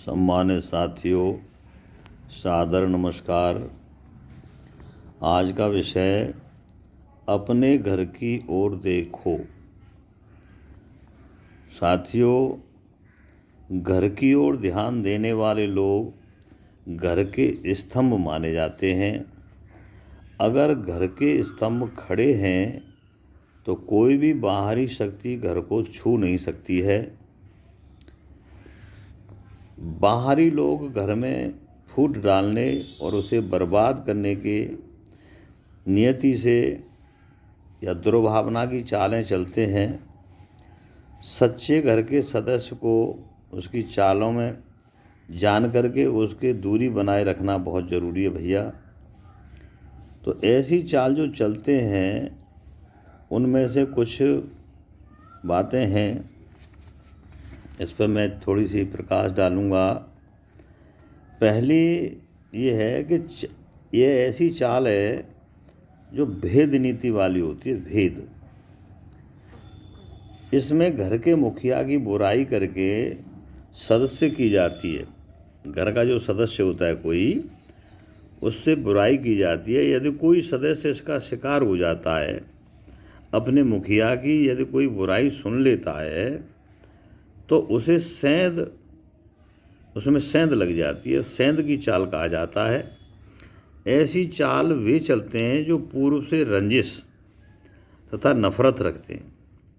सम्मानित साथियों, सादर नमस्कार। आज का विषय अपने घर की ओर देखो। साथियों, घर की ओर ध्यान देने वाले लोग घर के स्तंभ माने जाते हैं। अगर घर के स्तंभ खड़े हैं तो कोई भी बाहरी शक्ति घर को छू नहीं सकती है। बाहरी लोग घर में फूट डालने और उसे बर्बाद करने के नियति से या दुर्भावना की चालें चलते हैं। सच्चे घर के सदस्य को उसकी चालों में जान करके उसके दूरी बनाए रखना बहुत ज़रूरी है भैया। तो ऐसी चाल जो चलते हैं उनमें से कुछ बातें हैं, इस पर मैं थोड़ी सी प्रकाश डालूँगा। पहली ये है कि ये ऐसी चाल है जो भेद नीति वाली होती है। भेद, इसमें घर के मुखिया की बुराई करके सदस्य की जाती है। घर का जो सदस्य होता है कोई, उससे बुराई की जाती है। यदि कोई सदस्य इसका शिकार हो जाता है, अपने मुखिया की यदि कोई बुराई सुन लेता है तो उसे उसमें सेंध लग जाती है। सेंध की चाल कहा जाता है। ऐसी चाल वे चलते हैं जो पूर्व से रंजिश तथा नफरत रखते हैं।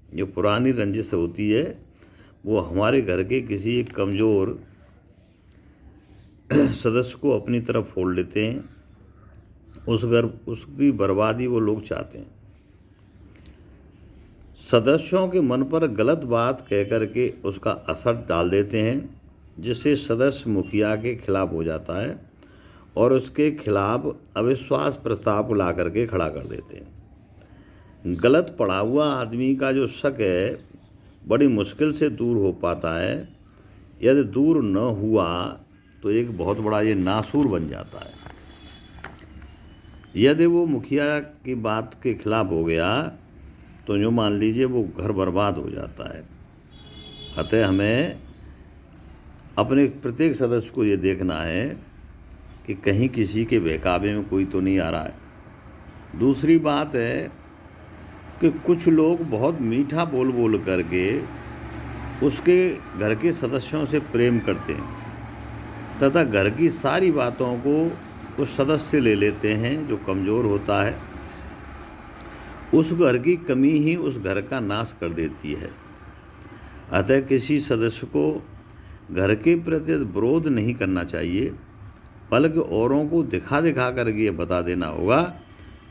जो पुरानी रंजिश होती है वो हमारे घर के किसी एक कमज़ोर सदस्य को अपनी तरफ फोड़ लेते हैं। उसकी बर्बादी वो लोग चाहते हैं। सदस्यों के मन पर गलत बात कह करके उसका असर डाल देते हैं, जिससे सदस्य मुखिया के खिलाफ हो जाता है और उसके खिलाफ अविश्वास प्रस्ताव को ला करके खड़ा कर देते हैं। गलत पढ़ा हुआ आदमी का जो शक है बड़ी मुश्किल से दूर हो पाता है। यदि दूर न हुआ तो एक बहुत बड़ा ये नासूर बन जाता है। यदि वो मुखिया की बात के खिलाफ हो गया तो यूँ मान लीजिए वो घर बर्बाद हो जाता है। अतः हमें अपने प्रत्येक सदस्य को ये देखना है कि कहीं किसी के बहकावे में कोई तो नहीं आ रहा है। दूसरी बात है कि कुछ लोग बहुत मीठा बोल बोल करके उसके घर के सदस्यों से प्रेम करते हैं तथा घर की सारी बातों को उस सदस्य ले लेते हैं जो कमज़ोर होता है। उस घर की कमी ही उस घर का नाश कर देती है। अतः किसी सदस्य को घर के प्रति विरोध नहीं करना चाहिए, बल्कि औरों को दिखा दिखा करके ये बता देना होगा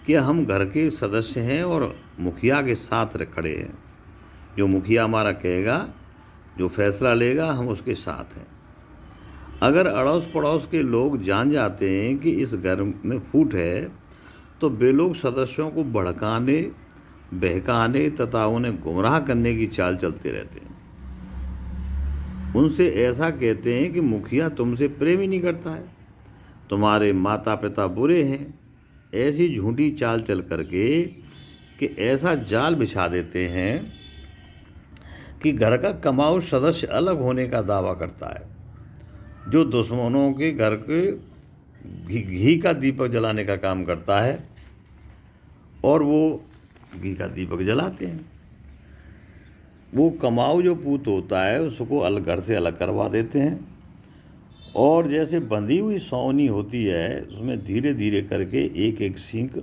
कि हम घर के सदस्य हैं और मुखिया के साथ खड़े हैं। जो मुखिया हमारा कहेगा, जो फैसला लेगा, हम उसके साथ हैं। अगर अड़ोस पड़ोस के लोग जान जाते हैं कि इस घर में फूट है तो वे लोग सदस्यों को भड़काने, बहकाने तथा उन्हें गुमराह करने की चाल चलते रहते हैं। उनसे ऐसा कहते हैं कि मुखिया तुमसे प्रेम ही नहीं करता है, तुम्हारे माता पिता बुरे हैं। ऐसी झूठी चाल चल करके कि ऐसा जाल बिछा देते हैं कि घर का कमाऊ सदस्य अलग होने का दावा करता है, जो दुश्मनों के घर के घी का दीपक जलाने का काम करता है, और वो घी का दीपक जलाते हैं। वो कमाऊ जो पूत होता है उसको अलग घर से अलग करवा देते हैं, और जैसे बंधी हुई सौनी होती है उसमें धीरे धीरे करके एक एक सींग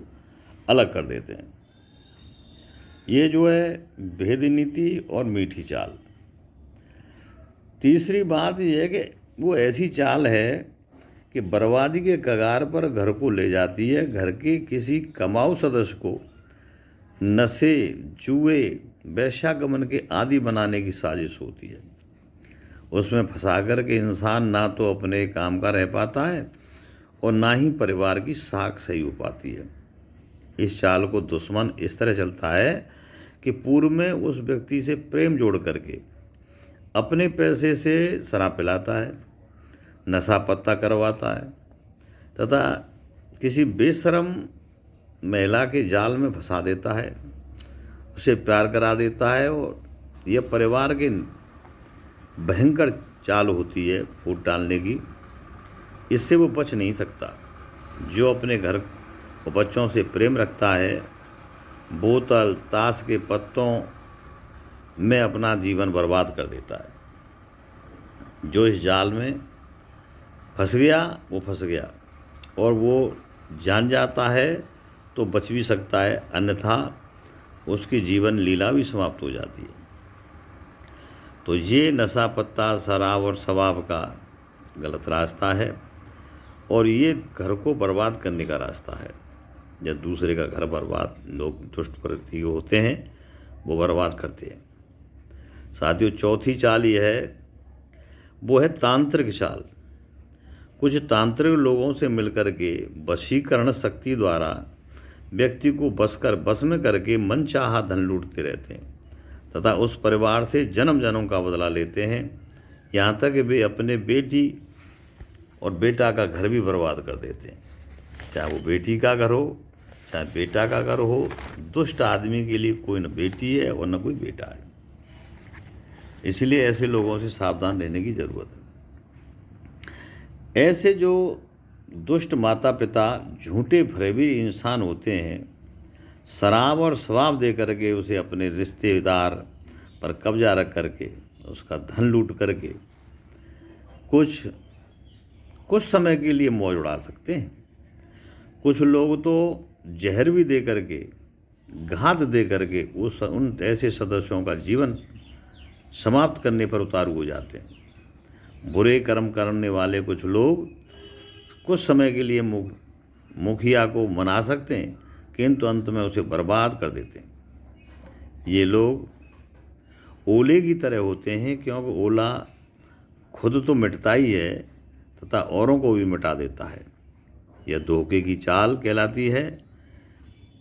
अलग कर देते हैं। ये जो है भेद नीति और मीठी चाल। तीसरी बात यह है कि वो ऐसी चाल है कि बर्बादी के कगार पर घर को ले जाती है। घर के किसी कमाऊ सदस्य को नशे, जुए, वैश्यागमन के आदी बनाने की साजिश होती है। उसमें फंसा कर के इंसान ना तो अपने काम का रह पाता है और ना ही परिवार की साख सही हो पाती है। इस चाल को दुश्मन इस तरह चलता है कि पूर्व में उस व्यक्ति से प्रेम जोड़ करके अपने पैसे से शराब पिलाता है, नशा पत्ता करवाता है तथा किसी बेशर्म महिला के जाल में फंसा देता है, उसे प्यार करा देता है, और यह परिवार के भयंकर चाल होती है फूट डालने की, इससे वो बच नहीं सकता। जो अपने घर और बच्चों से प्रेम रखता है, बोतल ताश के पत्तों में अपना जीवन बर्बाद कर देता है। जो इस जाल में फंस गया वो फंस गया, और वो जान जाता है तो बच भी सकता है, अन्यथा उसकी जीवन लीला भी समाप्त हो जाती है। तो ये नशा पत्ता शराब और शबाब का गलत रास्ता है, और ये घर को बर्बाद करने का रास्ता है। जब दूसरे का घर बर्बाद लोग दुष्ट प्रवृत्ति होते हैं वो बर्बाद करते हैं। साथियों, चौथी चाल ये है, वो है तांत्रिक चाल। कुछ तांत्रिक लोगों से मिलकर के वशीकरण शक्ति द्वारा व्यक्ति को बस में करके मनचाहा धन लूटते रहते हैं तथा उस परिवार से जन्म जन्म का बदला लेते हैं, यहाँ तक कि वे अपने बेटी और बेटा का घर भी बर्बाद कर देते हैं। चाहे वो बेटी का घर हो चाहे बेटा का घर हो, दुष्ट आदमी के लिए कोई न बेटी है और न कोई बेटा है। इसलिए ऐसे लोगों से सावधान रहने की ज़रूरत है। ऐसे जो दुष्ट माता पिता झूठे फरेबी इंसान होते हैं, शराब और शबाब दे करके उसे अपने रिश्तेदार पर कब्जा रख करके उसका धन लूट करके कुछ समय के लिए मौज उड़ा सकते हैं। कुछ लोग तो जहर भी दे करके, घात दे करके उन ऐसे सदस्यों का जीवन समाप्त करने पर उतारू हो जाते हैं। बुरे कर्म करने वाले कुछ लोग कुछ समय के लिए मुखिया को मना सकते हैं, किंतु अंत में उसे बर्बाद कर देते हैं। ये लोग ओले की तरह होते हैं, क्योंकि ओला खुद तो मिटता ही है तथा औरों को भी मिटा देता है। यह धोखे की चाल कहलाती है।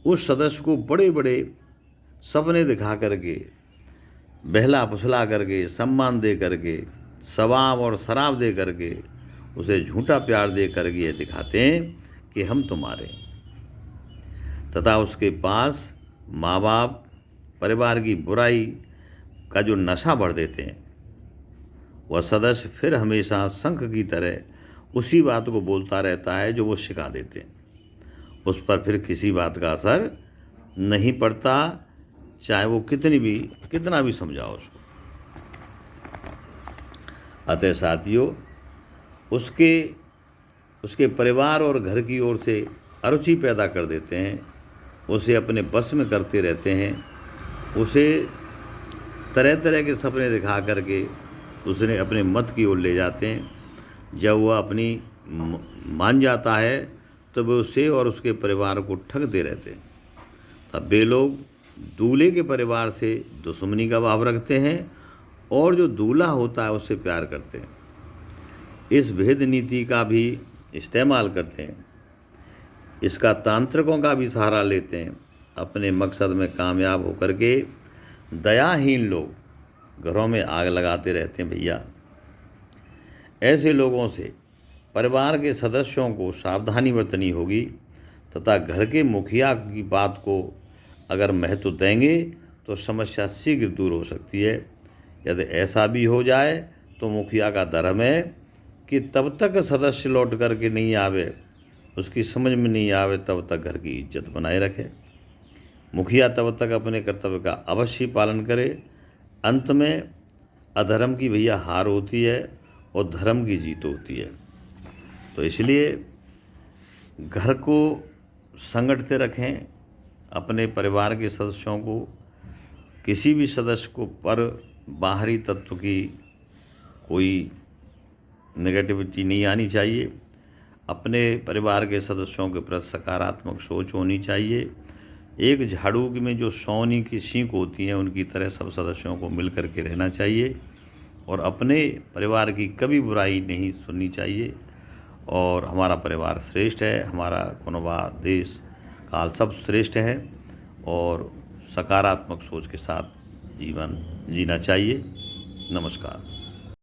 उस सदस्य को बड़े बड़े सपने दिखा करके, बहला फुसला करके, सम्मान दे करके, शबाब और शराब दे करके, उसे झूठा प्यार दे करके ये दिखाते हैं कि हम तुम्हारे हैं, तथा उसके पास माँ बाप परिवार की बुराई का जो नशा भर देते हैं, वह सदस्य फिर हमेशा शंख की तरह उसी बात को बोलता रहता है जो वो सिखा देते हैं। उस पर फिर किसी बात का असर नहीं पड़ता, चाहे वो कितना भी समझाओ उसको। अतः साथियों, उसके परिवार और घर की ओर से अरुचि पैदा कर देते हैं, उसे अपने बस में करते रहते हैं, उसे तरह तरह के सपने दिखा करके उसने अपने मत की ओर ले जाते हैं। जब वह अपनी मान जाता है तो वे उसे और उसके परिवार को ठगते रहते हैं। तब वे लोग दूल्हे के परिवार से दुश्मनी का भाव रखते हैं और जो दूल्हा होता है उससे प्यार करते हैं। इस भेद नीति का भी इस्तेमाल करते हैं। इसका तांत्रिकों का भी सहारा लेते हैं। अपने मकसद में कामयाब होकर के दयाहीन लोग घरों में आग लगाते रहते हैं। भैया, ऐसे लोगों से परिवार के सदस्यों को सावधानी बरतनी होगी तथा घर के मुखिया की बात को अगर महत्व देंगे तो समस्या शीघ्र दूर हो सकती है। यदि ऐसा भी हो जाए तो मुखिया का धर्म है कि तब तक सदस्य लौट करके नहीं आवे, उसकी समझ में नहीं आवे, तब तक घर की इज्जत बनाए रखे। मुखिया तब तक अपने कर्तव्य का अवश्य पालन करे। अंत में अधर्म की भैया हार होती है और धर्म की जीत होती है। तो इसलिए घर को संगठित रखें। अपने परिवार के सदस्यों को, किसी भी सदस्य को पर बाहरी तत्व की कोई नेगेटिविटी नहीं आनी चाहिए। अपने परिवार के सदस्यों के प्रति सकारात्मक सोच होनी चाहिए। एक झाड़ू में जो सोनी की सींक होती हैं उनकी तरह सब सदस्यों को मिल कर के रहना चाहिए और अपने परिवार की कभी बुराई नहीं सुननी चाहिए। और हमारा परिवार श्रेष्ठ है, हमारा कुनबा देश काल सब श्रेष्ठ है और सकारात्मक सोच के साथ जीवन जीना चाहिए। नमस्कार।